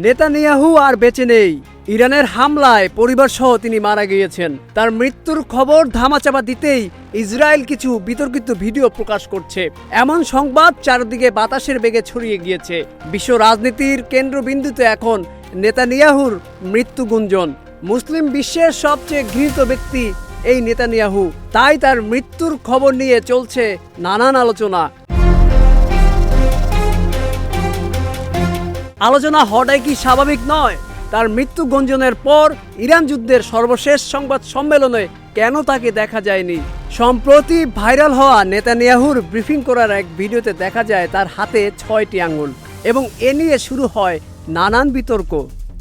Netanyahu আর বেঁচে নেই। ইরানের হামলায় পরিবারসহ তিনি মারা গিয়েছেন। তার মৃত্যুর খবর ধামাচাপা দিতেই ইসরায়েল কিছু বিতর্কিত ভিডিও প্রকাশ করছে। এমন সংবাদ চারদিকে বাতাসের বেগে ছড়িয়ে গিয়েছে। বিশ্ব রাজনীতির কেন্দ্রবিন্দুতে এখন নেতানিয়াহুর মৃত্যু গুঞ্জন। মুসলিম বিশ্বের সবচেয়ে ঘৃণিত ব্যক্তি এই নেতানিয়াহু, তাই তার মৃত্যুর খবর নিয়ে চলছে নানান আলোচনা। আলোচনা হওয়াটাই কি স্বাভাবিক নয়? তার মৃত্যু গুঞ্জনের পর ইরান যুদ্ধের সর্বশেষ সংবাদ সম্মেলনে কেন তাকে দেখা যায়নি? সম্প্রতি ভাইরাল হওয়া নেতানিয়াহুর ব্রিফিং করার এক ভিডিওতে দেখা যায় তার হাতে 6টি আঙ্গুল, এবং এ নিয়ে শুরু হয় নানান বিতর্ক।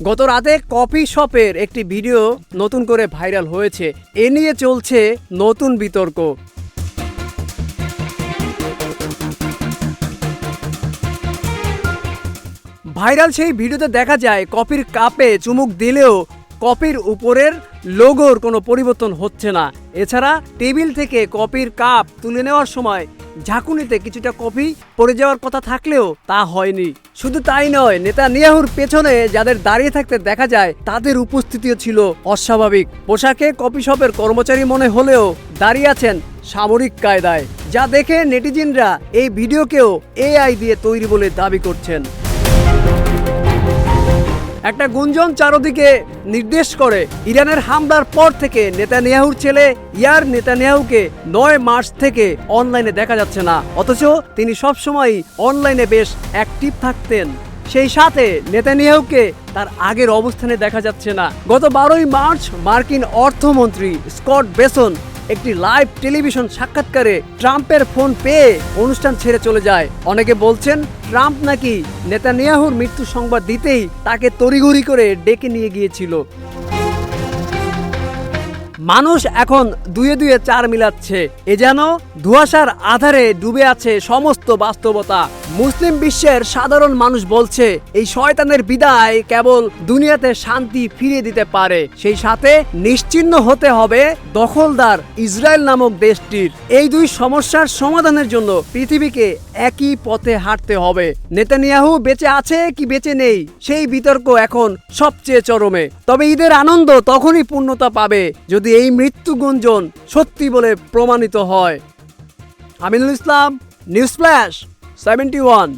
গত রাতে কফি শপের একটি ভিডিও নতুন করে ভাইরাল হয়েছে। এ নিয়ে চলছে নতুন বিতর্ক। ভাইরাল সেই ভিডিওতে দেখা যায় কফির কাপে চুমুক দিলেও কফির উপরের লোগোর কোনো পরিবর্তন হচ্ছে না। এছাড়া টেবিল থেকে কফির কাপ তুলে নেওয়ার সময় ঝাঁকুনিতে কিছুটা কফি পড়ে যাওয়ার কথা থাকলেও তা হয়নি। শুধু তাই নয়, নেতানিয়াহুর পেছনে যাদের দাঁড়িয়ে থাকতে দেখা যায় তাদের উপস্থিতিও ছিল অস্বাভাবিক। পোশাকে কফি শপের কর্মচারী মনে হলেও দাঁড়িয়ে আছেন সামরিক কায়দায়, যা দেখে নেটিজেনরা এই ভিডিওকেও এআই দিয়ে তৈরি বলে দাবি করছেন। একটা গুঞ্জন চারদিকে নির্দেশ করে ইরানের হামলার পর থেকে নেতানিয়াহুর ছেলে ইয়ার নেতানিয়াহুকে 9 মার্চ থেকে অনলাইনে দেখা যাচ্ছে না, অথচ তিনি সবসময় অনলাইনে বেশ অ্যাক্টিভ থাকতেন। সেই সাথে নেতানিয়াহুকে তার আগের অবস্থানে দেখা যাচ্ছে না। গত 12ই মার্চ মার্কিন অর্থমন্ত্রী স্কট বেসন একটি লাইভ টেলিভিশন সাক্ষাৎকারে ট্রাম্পের ফোন পেয়ে অনুষ্ঠান ছেড়ে চলে যায়। অনেকে বলছেন ট্রাম্প নাকি নেতানিয়াহুর মৃত্যু সংবাদ দিতেই তাকে তড়িঘড়ি করে ডেকে নিয়ে গিয়েছিল। মানুষ এখন দুয়ে দুয়ে 4 মিলাচ্ছে। এ যেন ধোঁয়াশার আধারে ডুবে আছে সমস্ত বাস্তবতা। মুসলিম বিশ্বের সাধারণ মানুষ বলছে এই শয়তানের বিদায় কেবল দুনিয়াতে শান্তি ফিরিয়ে দিতে পারে, সেই সাথে নিশ্চিহ্ন হতে হবে দখলদার ইসরায়েল নামক দেশটির। এই দুই সমস্যার সমাধানের জন্য পৃথিবীকে একই পথে হাঁটতে হবে। নেতানিয়াহু বেঁচে আছে কি বেঁচে নেই সেই বিতর্ক এখন সবচেয়ে চরমে। তবে ঈদের আনন্দ তখনই পূর্ণতা পাবে যদি এই মৃত্যু গুঞ্জন সত্যি বলে প্রমাণিত হয়। Aminul Islam, news flash 71।